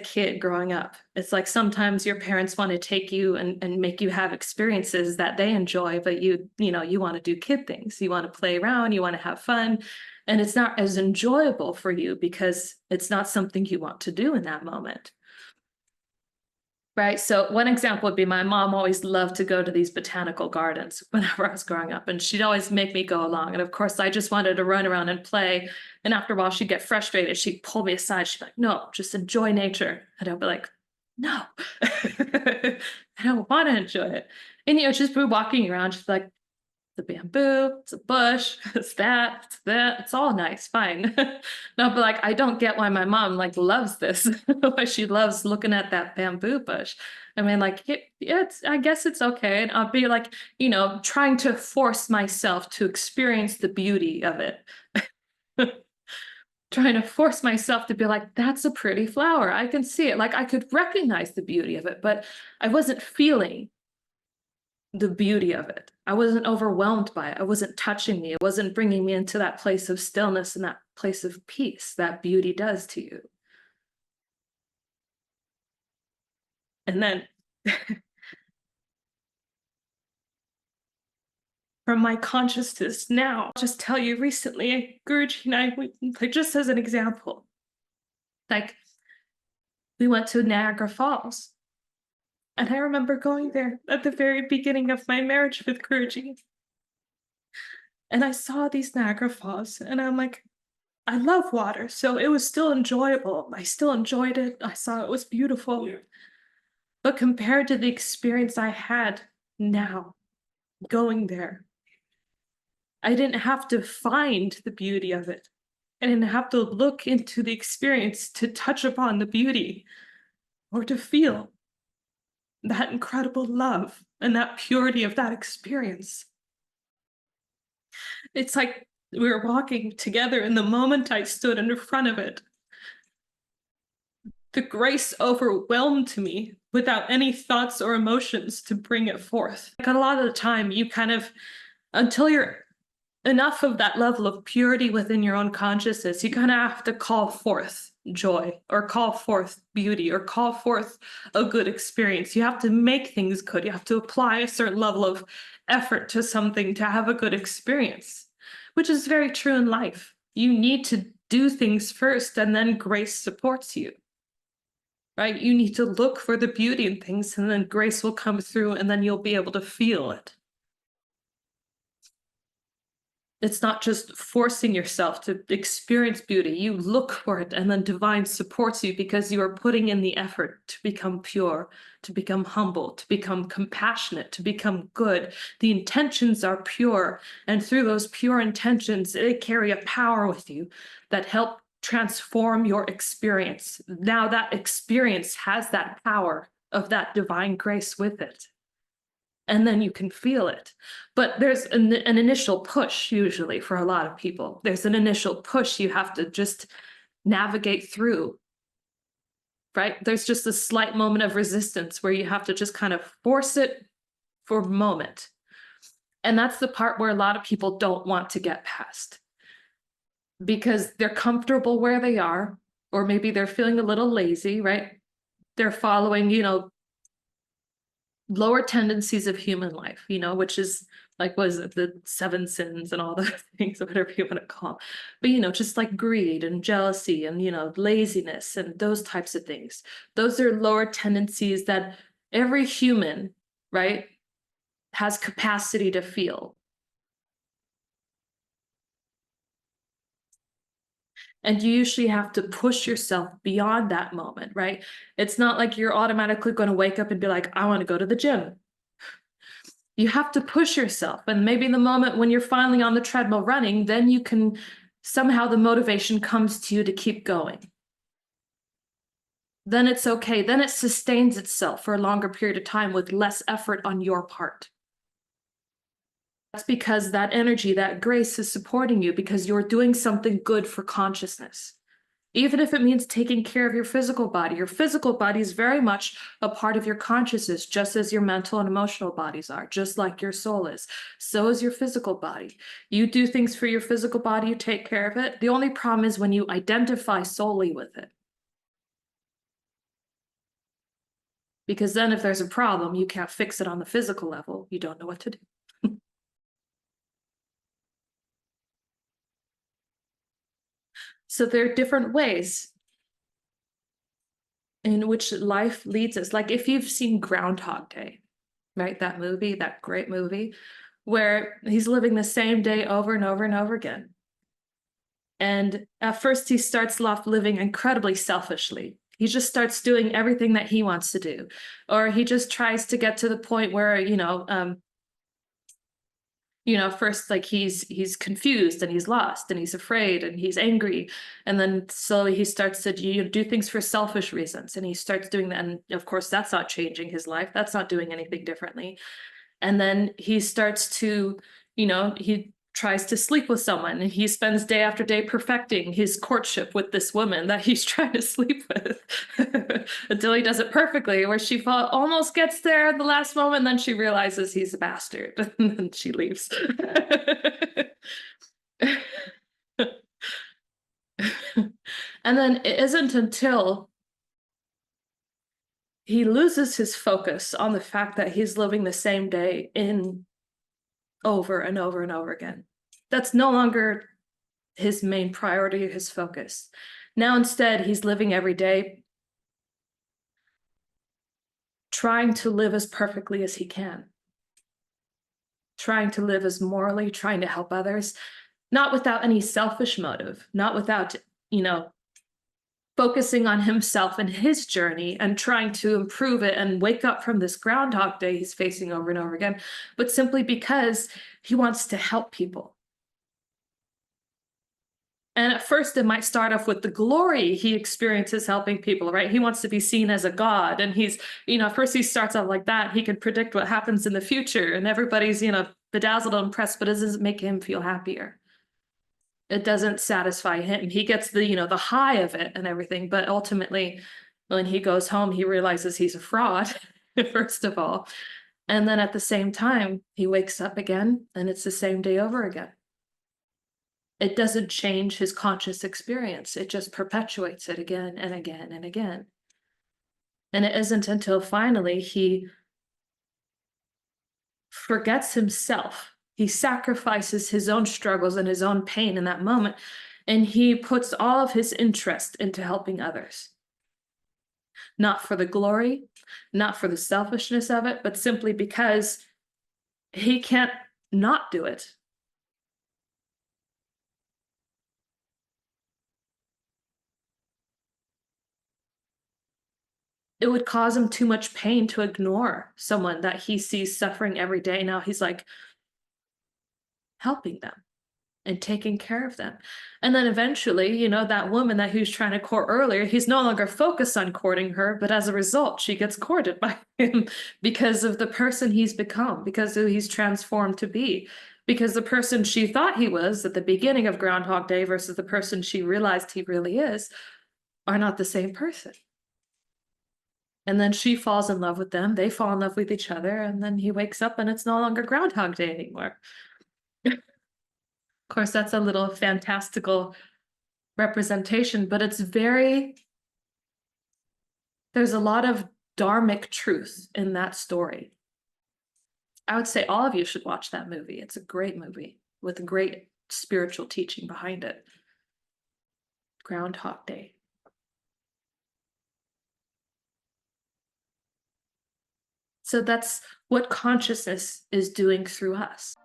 kid growing up. It's like sometimes your parents want to take you and make you have experiences that they enjoy, but you want to do kid things. You want to play around, you want to have fun, and it's not as enjoyable for you because it's not something you want to do in that moment. Right. So one example would be my mom always loved to go to these botanical gardens whenever I was growing up, and she'd always make me go along. And of course, I just wanted to run around and play. And after a while, she'd get frustrated. She'd pull me aside. She'd be like, no, just enjoy nature. And I'd be like, no, I don't want to enjoy it. And, just be walking around, just like, the bamboo, it's a bush, it's that, it's all nice, fine. No, but like, I don't get why my mom like loves this, why she loves looking at that bamboo bush. I mean, like, I guess it's okay. And I'll be like, trying to force myself to experience the beauty of it. Trying to force myself to be like, that's a pretty flower. I can see it. Like, I could recognize the beauty of it, but I wasn't feeling the beauty of it. I wasn't overwhelmed by it. It wasn't touching me. It wasn't bringing me into that place of stillness and that place of peace that beauty does to you. And then from my consciousness now, I'll just tell you recently, Guruji and I, just as an example, like we went to Niagara Falls. And I remember going there at the very beginning of my marriage with Guruji. And I saw these Niagara Falls, and I'm like, I love water, so it was still enjoyable. I still enjoyed it. I saw it was beautiful. Yeah. But compared to the experience I had now, going there, I didn't have to find the beauty of it. I didn't have to look into the experience to touch upon the beauty or to feel that incredible love and that purity of that experience. It's like we were walking together, and the moment I stood in front of it, the grace overwhelmed me without any thoughts or emotions to bring it forth. Like a lot of the time, you kind of, until you're enough of that level of purity within your own consciousness, you kind of have to call forth joy or call forth beauty or call forth a good experience. You have to make things good. You have to apply a certain level of effort to something to have a good experience, which is very true in life. You need to do things first, and then grace supports you. Right? You need to look for the beauty in things, and then grace will come through, and then you'll be able to feel it. It's not just forcing yourself to experience beauty. You look for it, and then divine supports you because you are putting in the effort to become pure, to become humble, to become compassionate, to become good. The intentions are pure, and through those pure intentions, they carry a power with you that help transform your experience. Now that experience has that power of that divine grace with it. And then you can feel it. But there's an initial push, usually, for a lot of people. There's an initial push you have to just navigate through, right? There's just a slight moment of resistance where you have to just kind of force it for a moment. And that's the part where a lot of people don't want to get past, because they're comfortable where they are, or maybe they're feeling a little lazy, right? They're following, lower tendencies of human life, which is like, was it the 7 sins and all those things, or whatever you want to call them. But, just like greed and jealousy and, laziness and those types of things. Those are lower tendencies that every human, right, has capacity to feel. And you usually have to push yourself beyond that moment, right? It's not like you're automatically going to wake up and be like, I want to go to the gym. You have to push yourself. And maybe the moment when you're finally on the treadmill running, then you can, somehow the motivation comes to you to keep going. Then it's okay. Then it sustains itself for a longer period of time with less effort on your part. That's because that energy, that grace is supporting you because you're doing something good for consciousness. Even if it means taking care of your physical body is very much a part of your consciousness, just as your mental and emotional bodies are, just like your soul is. So is your physical body. You do things for your physical body, you take care of it. The only problem is when you identify solely with it. Because then if there's a problem, you can't fix it on the physical level. You don't know what to do. So there are different ways in which life leads us. Like if you've seen Groundhog Day, right? That movie, that great movie, where he's living the same day over and over and over again. And at first, he starts off living incredibly selfishly. He just starts doing everything that he wants to do, or he just tries to get to the point where first like he's confused and he's lost and he's afraid and he's angry, and then slowly he starts to do things for selfish reasons, and he starts doing that. And of course, that's not changing his life. That's not doing anything differently. And then he starts to, he tries to sleep with someone, and he spends day after day perfecting his courtship with this woman that he's trying to sleep with until he does it perfectly, where she almost gets there at the last moment, and then she realizes he's a bastard and then she leaves. And then it isn't until he loses his focus on the fact that he's living the same day in over and over and over again. That's no longer his main priority or his focus. Now instead, he's living every day trying to live as perfectly as he can, trying to live as morally, trying to help others, not without any selfish motive, not without, focusing on himself and his journey and trying to improve it and wake up from this Groundhog Day he's facing over and over again, but simply because he wants to help people. And at first, it might start off with the glory he experiences helping people, right? He wants to be seen as a god. And he's, at first he starts off like that. He can predict what happens in the future, and everybody's, bedazzled and impressed, but it doesn't make him feel happier. It doesn't satisfy him. He gets the high of it and everything, but ultimately, when he goes home, he realizes he's a fraud, first of all. And then at the same time, he wakes up again, and it's the same day over again. It doesn't change his conscious experience. It just perpetuates it again and again and again. And it isn't until finally he forgets himself. He sacrifices his own struggles and his own pain in that moment, and he puts all of his interest into helping others. Not for the glory, not for the selfishness of it, but simply because he can't not do it. It would cause him too much pain to ignore someone that he sees suffering every day. Now he's like helping them and taking care of them. And then eventually, that woman that he was trying to court earlier, he's no longer focused on courting her, but as a result, she gets courted by him because of the person he's become, because of who he's transformed to be. Because the person she thought he was at the beginning of Groundhog Day versus the person she realized he really is are not the same person. And then she falls in love with them. They fall in love with each other. And then he wakes up and it's no longer Groundhog Day anymore. Of course, that's a little fantastical representation, but there's a lot of dharmic truth in that story. I would say all of you should watch that movie. It's a great movie with great spiritual teaching behind it. Groundhog Day. So that's what consciousness is doing through us.